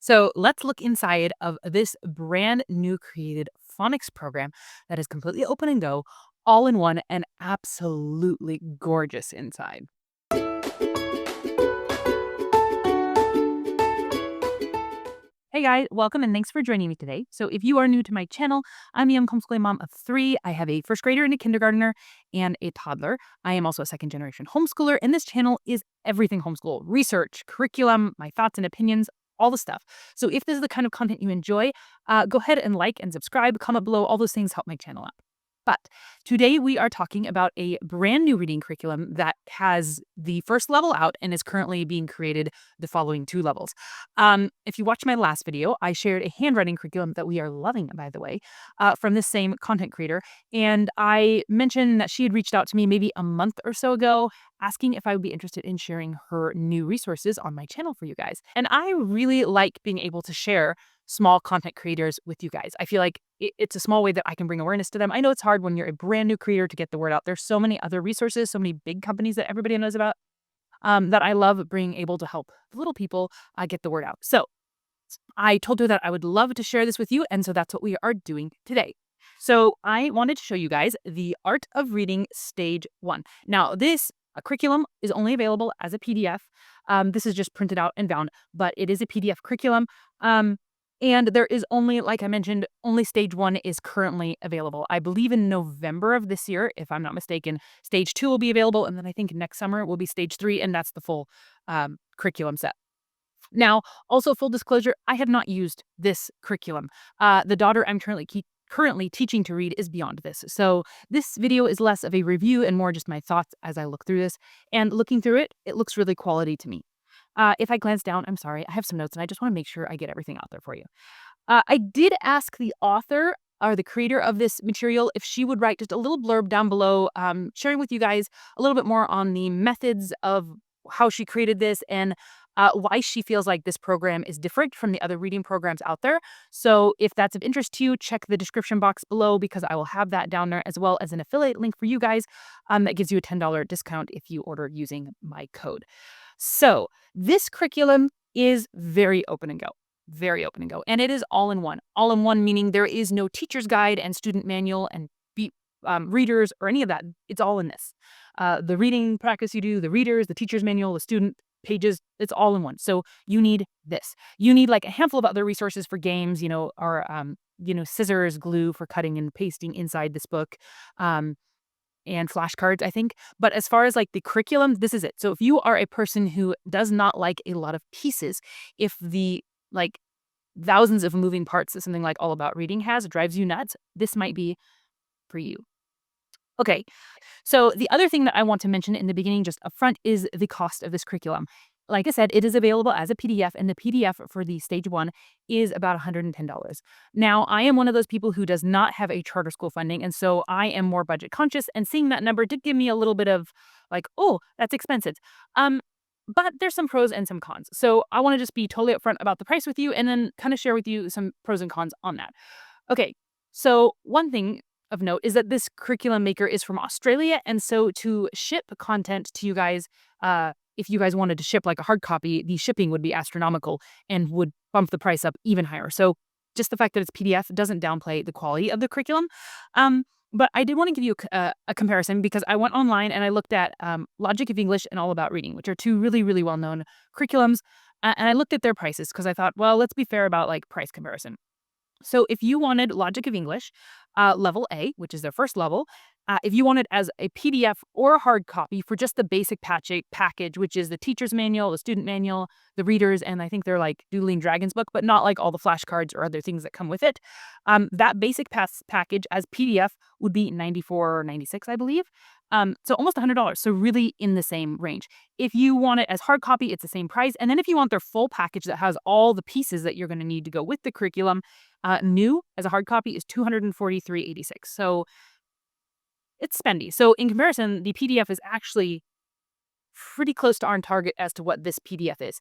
So let's look inside of this brand new created phonics program that is completely open and go, all in one, and absolutely gorgeous inside. Hey guys, welcome and thanks for joining me today. So, if you are new to my channel, I'm a young homeschooling mom of three. I have a first grader and a kindergartner and a toddler. I am also a second generation homeschooler, and this channel is everything homeschool research, curriculum, my thoughts and opinions, all the stuff. So, if this is the kind of content you enjoy, go ahead and like and subscribe, comment below. All those things help my channel out. But today we are talking about a brand new reading curriculum that has the first level out and is currently being created the following two levels. If you watched my last video, I shared a handwriting curriculum that we are loving, by the way, from this same content creator. And I mentioned that she had reached out to me maybe a month or so ago, asking if I would be interested in sharing her new resources on my channel for you guys. And I really like being able to share small content creators with you guys. I feel like it's a small way that I can bring awareness to them. I know it's hard when you're a brand new creator to get the word out. There's so many other resources, so many big companies that everybody knows about, that I love being able to help little people get the word out. So I told her that I would love to share this with you, and so that's what we are doing today. So I wanted to show you guys the Art of Reading Stage 1. Now, this curriculum is only available as a PDF. This is just printed out and bound, but it is a PDF curriculum. And there is only, like I mentioned, only stage 1 is currently available. I believe in November of this year, if I'm not mistaken, stage 2 will be available. And then I think next summer will be stage 3, and that's the full curriculum set. Now, also full disclosure, I have not used this curriculum. The daughter I'm currently teaching to read is beyond this. So this video is less of a review and more just my thoughts as I look through this. And looking through it, it looks really quality to me. If I glance down, I'm sorry, I have some notes and I just want to make sure I get everything out there for you. I did ask the author or the creator of this material if she would write just a little blurb down below, sharing with you guys a little bit more on the methods of how she created this and why she feels like this program is different from the other reading programs out there. So if that's of interest to you, check the description box below because I will have that down there as well as an affiliate link for you guys that gives you a $10 discount if you order using my code. So this curriculum is very open and go. Very open and go. And it is all in one. All in one meaning there is no teacher's guide and student manual and readers or any of that. It's all in this. The reading practice you do, the readers, the teacher's manual, the student pages, it's all in one. So you need this. You need like a handful of other resources for games, or scissors, glue for cutting and pasting inside this book. And flashcards, I think. But as far as like the curriculum, this is it. So if you are a person who does not like a lot of pieces, if the like thousands of moving parts that something like All About Reading has drives you nuts, this might be for you. Okay, so the other thing that I want to mention in the beginning, just upfront, is the cost of this curriculum. Like I said, it is available as a PDF, and the PDF for the stage 1 is about $110. Now, I am one of those people who does not have a charter school funding, and so I am more budget conscious, and seeing that number did give me a little bit of like, oh, that's expensive. But there's some pros and some cons. So I want to just be totally upfront about the price with you and then kind of share with you some pros and cons on that. Okay, so one thing of note is that this curriculum maker is from Australia, and so to ship content to you guys, if you guys wanted to ship like a hard copy, the shipping would be astronomical and would bump the price up even higher. So just the fact that it's PDF doesn't downplay the quality of the curriculum. But I did want to give you a comparison because I went online and I looked at Logic of English and All About Reading, which are two really, really well-known curriculums. And I looked at their prices because I thought, well, let's be fair about like price comparison. So if you wanted Logic of English, level A, which is their first level, if you want it as a PDF or a hard copy for just the basic package, which is the teacher's manual, the student manual, the readers, and I think they're like Doodling Dragons book, but not like all the flashcards or other things that come with it. That basic package as PDF would be $94 or $96, I believe. So almost $100. So really in the same range. If you want it as hard copy, it's the same price. And then if you want their full package that has all the pieces that you're going to need to go with the curriculum, new as a hard copy is $243.86. So it's spendy. So in comparison, the PDF is actually pretty close to on target as to what this PDF is.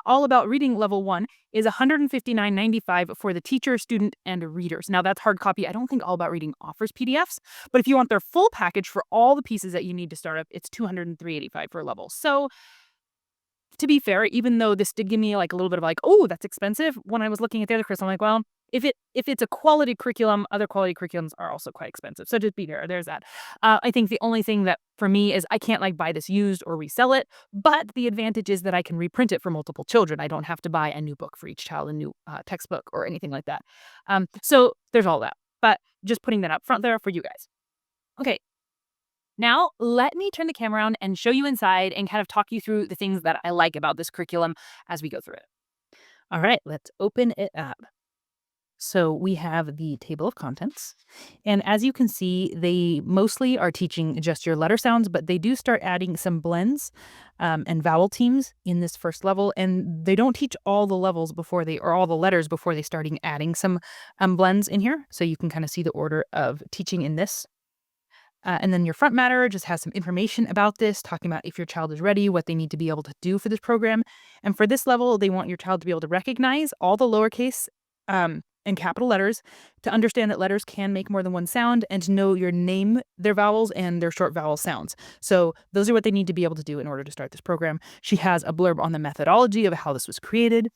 All About Reading Level 1 is $159.95 for the teacher, student, and readers. Now, that's hard copy. I don't think All About Reading offers PDFs, but if you want their full package for all the pieces that you need to start up, it's $203.85 for a level. So to be fair, even though this did give me like a little bit of like, oh, that's expensive. When I was looking at the other curriculum, I'm like, well, if it's a quality curriculum, other quality curriculums are also quite expensive. So just be fair, there's that. I think the only thing that for me is I can't like buy this used or resell it, but the advantage is that I can reprint it for multiple children. I don't have to buy a new book for each child, a new textbook or anything like that. So there's all that. But just putting that up front there for you guys. Okay, now, let me turn the camera on and show you inside and kind of talk you through the things that I like about this curriculum as we go through it. All right, let's open it up. So we have the table of contents. And as you can see, they mostly are teaching just your letter sounds, but they do start adding some blends and vowel teams in this first level. And they don't teach all the levels or all the letters before they starting adding some blends in here. So you can kind of see the order of teaching in this. And then your front matter just has some information about this, talking about if your child is ready, what they need to be able to do for this program. And for this level, they want your child to be able to recognize all the lowercase and capital letters, to understand that letters can make more than one sound, and to know your name, their vowels, and their short vowel sounds. So those are what they need to be able to do in order to start this program. She has a blurb on the methodology of how this was created.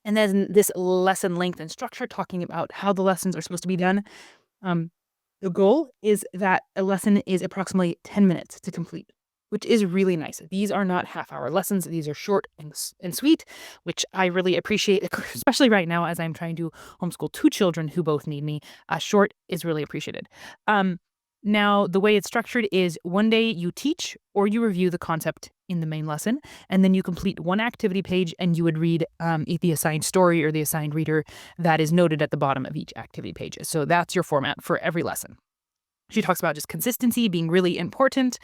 And then this lesson length and structure, talking about how the lessons are supposed to be done. The goal is that a lesson is approximately 10 minutes to complete, which is really nice. These are not half-hour lessons. These are short and sweet, which I really appreciate, especially right now as I'm trying to homeschool 2 children who both need me. Short is really appreciated. Now, the way it's structured is one day you teach or you review the concept in the main lesson, and then you complete one activity page and you would read the assigned story or the assigned reader that is noted at the bottom of each activity page. So that's your format for every lesson. She talks about just consistency being really important,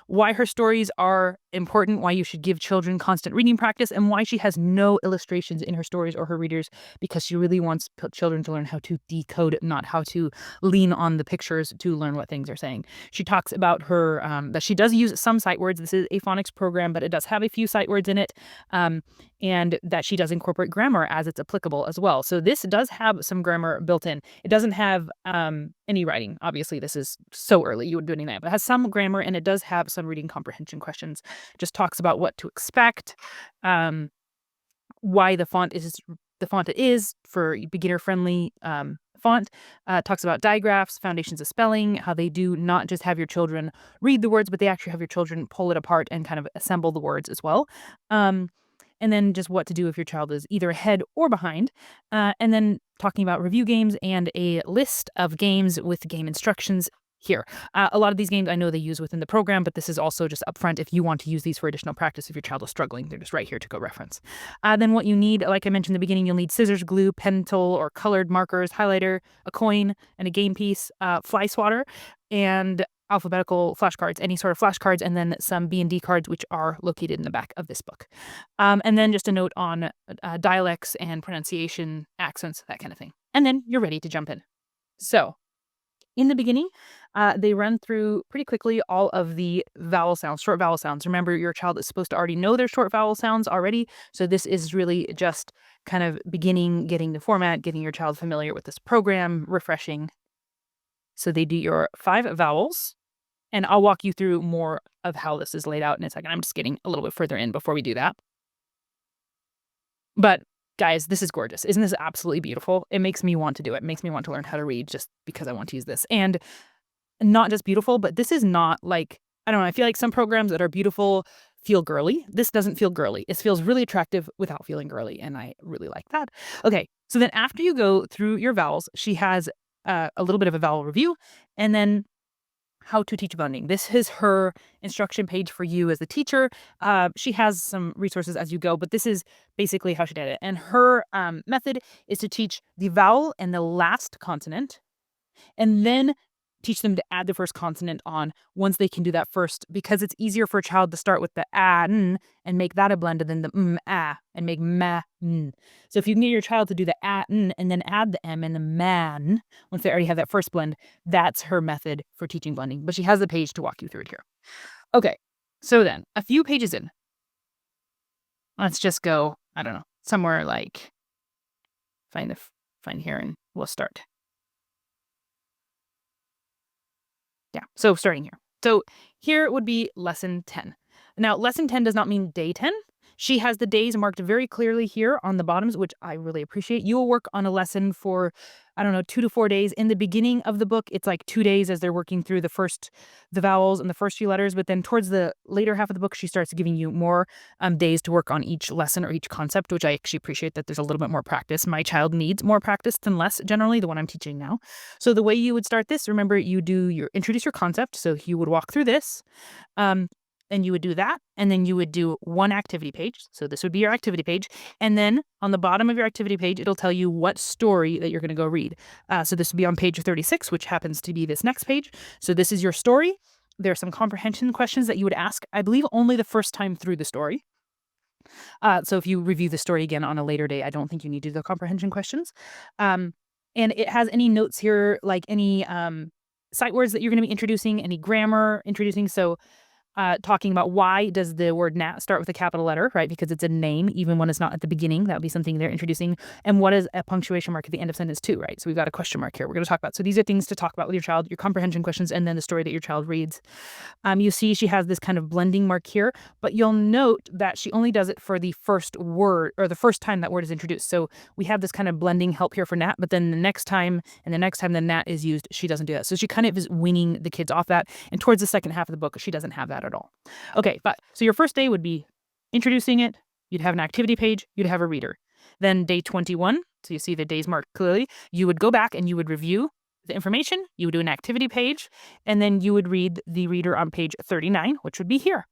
why her stories are important, why you should give children constant reading practice, and why she has no illustrations in her stories or her readers, because she really wants children to learn how to decode, not how to lean on the pictures to learn what things are saying. She talks about her that she does use some sight words. This is a phonics program, but it does have a few sight words in it, and that she does incorporate grammar as it's applicable as well. So this does have some grammar built in. It doesn't have any writing. Obviously, this is so early. You wouldn't do any of that. But it has some grammar, and it does have some reading comprehension questions. Just talks about what to expect, why the font is the font it is for beginner-friendly font. Talks about digraphs, foundations of spelling, how they do not just have your children read the words, but they actually have your children pull it apart and kind of assemble the words as well. And then just what to do if your child is either ahead or behind. And then talking about review games and a list of games with game instructions here. A lot of these games I know they use within the program, but this is also just upfront if you want to use these for additional practice if your child is struggling. They're just right here to go reference. Then what you need, like I mentioned in the beginning, you'll need scissors, glue, pencil, or colored markers, highlighter, a coin, and a game piece, fly swatter, and alphabetical flashcards, any sort of flashcards, and then some B&D cards, which are located in the back of this book. And then just a note on dialects and pronunciation, accents, that kind of thing. And then you're ready to jump in. So in the beginning, they run through pretty quickly all of the vowel sounds, short vowel sounds. Remember, your child is supposed to already know their short vowel sounds already. So this is really just kind of beginning, getting the format, getting your child familiar with this program, refreshing. So they do your 5 vowels, and I'll walk you through more of how this is laid out in a second. I'm just getting a little bit further in before we do that. But guys, this is gorgeous. Isn't this absolutely beautiful? It makes me want to do it. It makes me want to learn how to read just because I want to use this. And not just beautiful, but this is not like, I don't know, I feel like some programs that are beautiful feel girly. This doesn't feel girly. It feels really attractive without feeling girly, and I really like that. Okay, so then after you go through your vowels, she has a little bit of a vowel review, and then how to teach blending. This is her instruction page for you as the teacher. She has some resources as you go, but this is basically how she did it. And her method is to teach the vowel and the last consonant, and then teach them to add the first consonant on once they can do that first, because it's easier for a child to start with the n and make that a blend than the and make ma n. So if you can get your child to do the n and then add the m and the man once they already have that first blend, that's her method for teaching blending. But she has the page to walk you through it here. Okay, so then a few pages in, let's just go, I don't know, somewhere like find here and we'll start. Yeah, so starting here. So here would be lesson 10. Now, lesson 10 does not mean day 10. She has the days marked very clearly here on the bottoms, which I really appreciate. You will work on a lesson for, I don't know, 2 to 4 days. In the beginning of the book, it's like 2 days as they're working through the vowels and the first few letters. But then towards the later half of the book, she starts giving you more days to work on each lesson or each concept, which I actually appreciate that there's a little bit more practice. My child needs more practice than less, generally, the one I'm teaching now. So the way you would start this, remember, you introduce your concept. So you would walk through this. And you would do that, and then you would do one activity page. So this would be your activity page. And then on the bottom of your activity page, it'll tell you what story that you're going to go read. So this would be on page 36, which happens to be this next page. So this is your story. There are some comprehension questions that you would ask, I believe, only the first time through the story. So if you review the story again on a later day, I don't think you need to do the comprehension questions. And it has any notes here, like any sight words that you're going to be introducing, any grammar introducing. So talking about why does the word gnat start with a capital letter, right? Because it's a name, even when it's not at the beginning. That would be something they're introducing. And what is a punctuation mark at the end of sentence 2, right? So we've got a question mark here we're going to talk about. So these are things to talk about with your child, your comprehension questions, and then the story that your child reads. You see she has this kind of blending mark here, but you'll note that she only does it for the first word or the first time that word is introduced. So we have this kind of blending help here for gnat, but then the next time the gnat is used, she doesn't do that. So she kind of is weaning the kids off that. And towards the second half of the book, she doesn't have that at all. Okay, but so your first day would be introducing it. You'd have an activity page. You'd have a reader. Then day 21, so you see the days marked clearly, you would go back and you would review the information. You would do an activity page, and then you would read the reader on page 39, which would be here.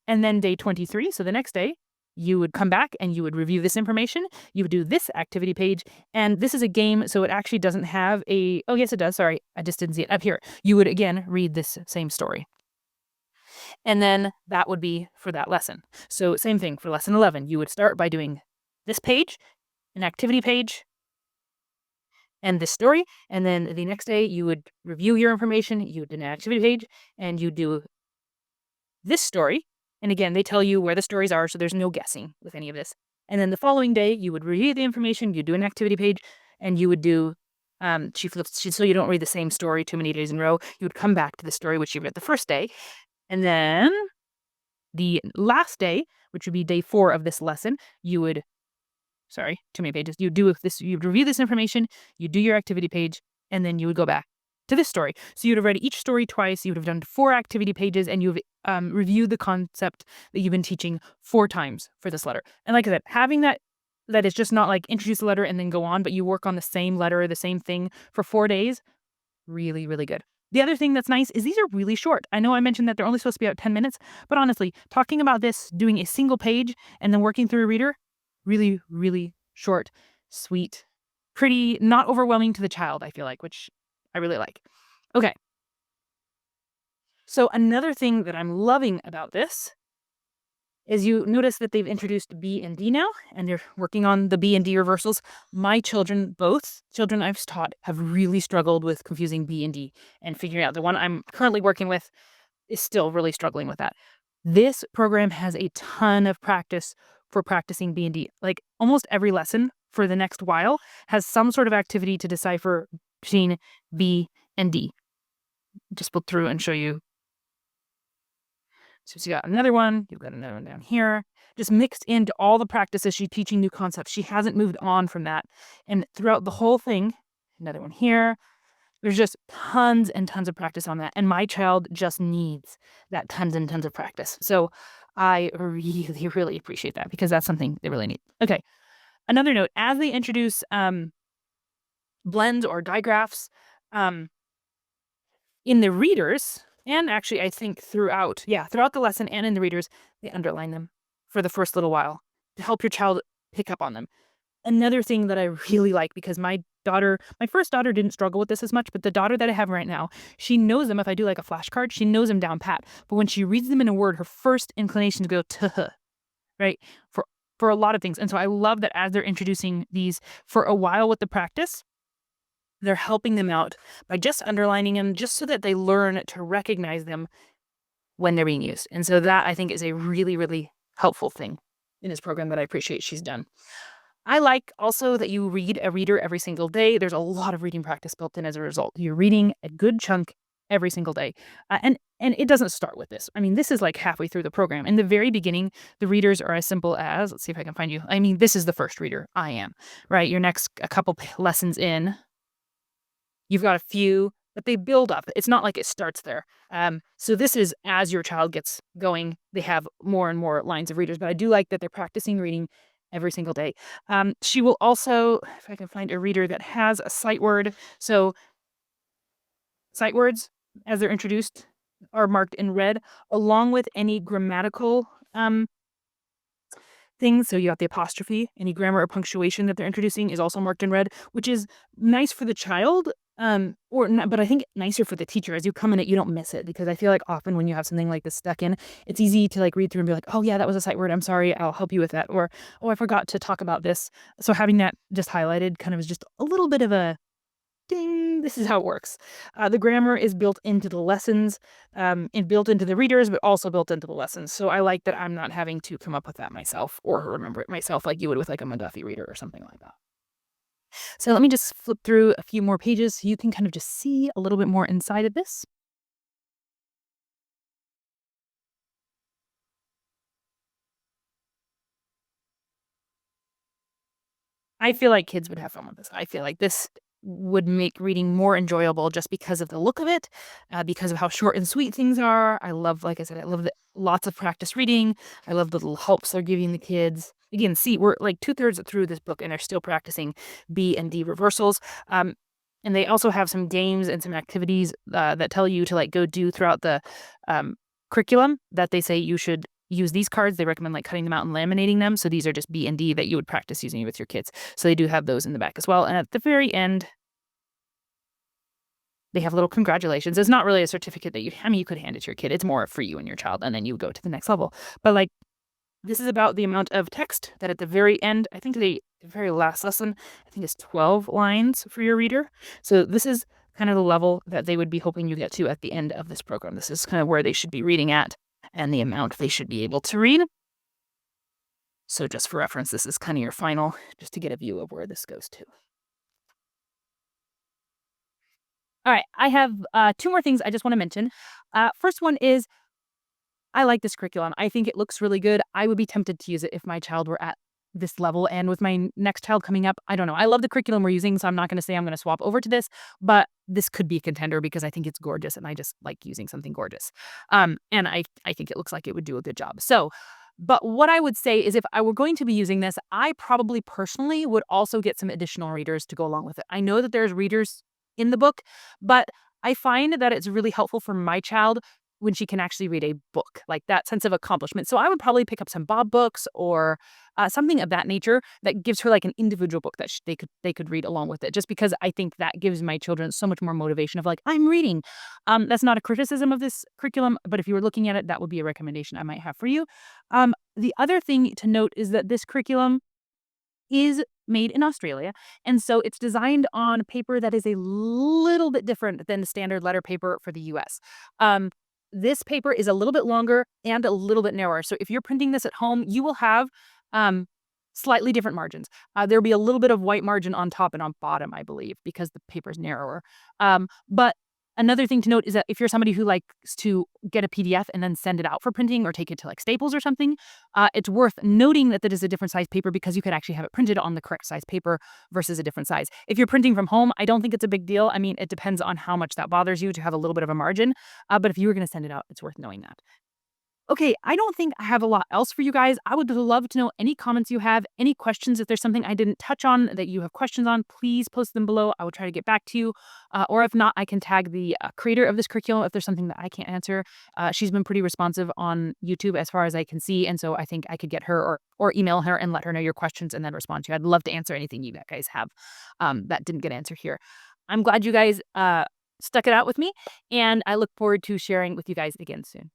And then day 23, so the next day, you would come back and you would review this information. You would do this activity page, and this is a game, so it actually doesn't have oh, yes, it does. Sorry, I just didn't see it up here. You would, again, read this same story. And then that would be for that lesson. So same thing for lesson 11. You would start by doing this page, an activity page, and this story. And then the next day you would review your information, you would do an activity page, and you do this story. And again, they tell you where the stories are, so there's no guessing with any of this. And then the following day, you would review the information, you do an activity page, and you would do, so you don't read the same story too many days in a row. You would come back to the story which you read the first day. And then the last day, which would be day 4 of this lesson, you would, sorry, too many pages. You would review this information, you do your activity page, and then you would go back to this story. So you would have read each story twice, you would have done 4 activity pages, and you've reviewed the concept that you've been teaching 4 times for this letter. And like I said, having that is just not like introduce the letter and then go on, but you work on the same letter, the same thing for 4 days, really, really good. The other thing that's nice is these are really short. I know I mentioned that they're only supposed to be about 10 minutes, but honestly, talking about this, doing a single page and then working through a reader, really, really short, sweet, pretty, not overwhelming to the child, I feel like, which I really like. Okay. So another thing that I'm loving about this is you notice that they've introduced B and D now, and they're working on the B and D reversals. My children, both children I've taught, have really struggled with confusing B and D and figuring out. The one I'm currently working with is still really struggling with that. This program has a ton of practice for practicing B and D. Like almost every lesson for the next while has some sort of activity to decipher between B and D. Just pull through and show you. So you got another one, you've got another one down here, just mixed into all the practices. She's teaching new concepts. She hasn't moved on from that. And throughout the whole thing, another one here, there's just tons and tons of practice on that. And my child just needs that tons and tons of practice. So I really, really appreciate that because that's something they really need. Okay. Another note, as they introduce blends or digraphs in the readers, and actually, I think throughout the lesson and in the readers, they underline them for the first little while to help your child pick up on them. Another thing that I really like, because my first daughter didn't struggle with this as much, but the daughter that I have right now, she knows them. If I do like a flashcard, she knows them down pat. But when she reads them in a word, her first inclination to go to, right? For a lot of things. And so I love that as they're introducing these for a while with the practice, they're helping them out by just underlining them just so that they learn to recognize them when they're being used. And so that I think is a really, really helpful thing in this program that I appreciate she's done. I like also that you read a reader every single day. There's a lot of reading practice built in as a result. You're reading a good chunk every single day. And it doesn't start with this. I mean, this is like halfway through the program. In the very beginning, the readers are as simple as, let's see if I can find you. I mean, this is the first reader, I am, right? Your next a couple lessons in, you've got a few, but they build up. It's not like it starts there. So this is as your child gets going, they have more and more lines of readers. But I do like that they're practicing reading every single day. She will also, if I can find a reader that has a sight word. So sight words, as they're introduced, are marked in red, along with any grammatical things. So you have the apostrophe, any grammar or punctuation that they're introducing is also marked in red, which is nice for the child, or not, but I think nicer for the teacher. As you come in it, you don't miss it, because I feel like often when you have something like this stuck in, it's easy to like read through and be like, oh yeah, that was a sight word. I'm sorry, I'll help you with that. Or, oh, I forgot to talk about this. So having that just highlighted kind of is just a little bit of a ding, this is how it works. The grammar is built into the lessons, and built into the readers, but also built into the lessons. So I like that I'm not having to come up with that myself or remember it myself like you would with like a McDuffie reader or something like that. So let me just flip through a few more pages so you can kind of just see a little bit more inside of this. I feel like kids would have fun with this. I feel like this would make reading more enjoyable just because of the look of it, because of how short and sweet things are. I love, like I said, I love the, lots of practice reading. I love the little helps they're giving the kids. Again, see, we're like 2/3 through this book and they're still practicing B and D reversals. And they also have some games and some activities that tell you to like go do throughout the um, curriculum that they say you should use these cards. They recommend like cutting them out and laminating them. So these are just B and D that you would practice using with your kids. So they do have those in the back as well. And at the very end, they have little congratulations. It's not really a certificate that I mean, you could hand it to your kid. It's more for you and your child, and then you go to the next level. But like, this is about the amount of text that at the very end, I think the very last lesson, I think is 12 lines for your reader. So this is kind of the level that they would be hoping you get to at the end of this program. This is kind of where they should be reading at and the amount they should be able to read. So just for reference, this is kind of your final, just to get a view of where this goes to. All right, I have two more things I just want to mention. First one is I like this curriculum. I think it looks really good. I would be tempted to use it if my child were at this level. And with my next child coming up, I don't know. I love the curriculum we're using, so I'm not going to say I'm going to swap over to this, but this could be a contender because I think it's gorgeous and I just like using something gorgeous. And I think it looks like it would do a good job. So, but what I would say is if I were going to be using this, I probably personally would also get some additional readers to go along with it. I know that there's readers in the book, but I find that it's really helpful for my child when she can actually read a book, like that sense of accomplishment. So I would probably pick up some Bob books or something of that nature that gives her like an individual book that they could read along with it. Just because I think that gives my children so much more motivation of like, I'm reading. That's not a criticism of this curriculum, but if you were looking at it, that would be a recommendation I might have for you. The other thing to note is that this curriculum is made in Australia. And so it's designed on paper that is a little bit different than the standard letter paper for the US. This paper is a little bit longer and a little bit narrower. So if you're printing this at home, you will have um, slightly different margins. There'll be a little bit of white margin on top and on bottom, I believe, because the paper is narrower. But another thing to note is that if you're somebody who likes to get a PDF and then send it out for printing or take it to like Staples or something, it's worth noting that that is a different size paper because you could actually have it printed on the correct size paper versus a different size. If you're printing from home, I don't think it's a big deal. I mean, it depends on how much that bothers you to have a little bit of a margin. But if you were going to send it out, it's worth knowing that. Okay, I don't think I have a lot else for you guys. I would love to know any comments you have, any questions. If there's something I didn't touch on that you have questions on, please post them below. I will try to get back to you. Or if not, I can tag the creator of this curriculum if there's something that I can't answer. She's been pretty responsive on YouTube as far as I can see. And so I think I could get her or email her and let her know your questions and then respond to you. I'd love to answer anything you guys have that didn't get answered here. I'm glad you guys stuck it out with me. And I look forward to sharing with you guys again soon.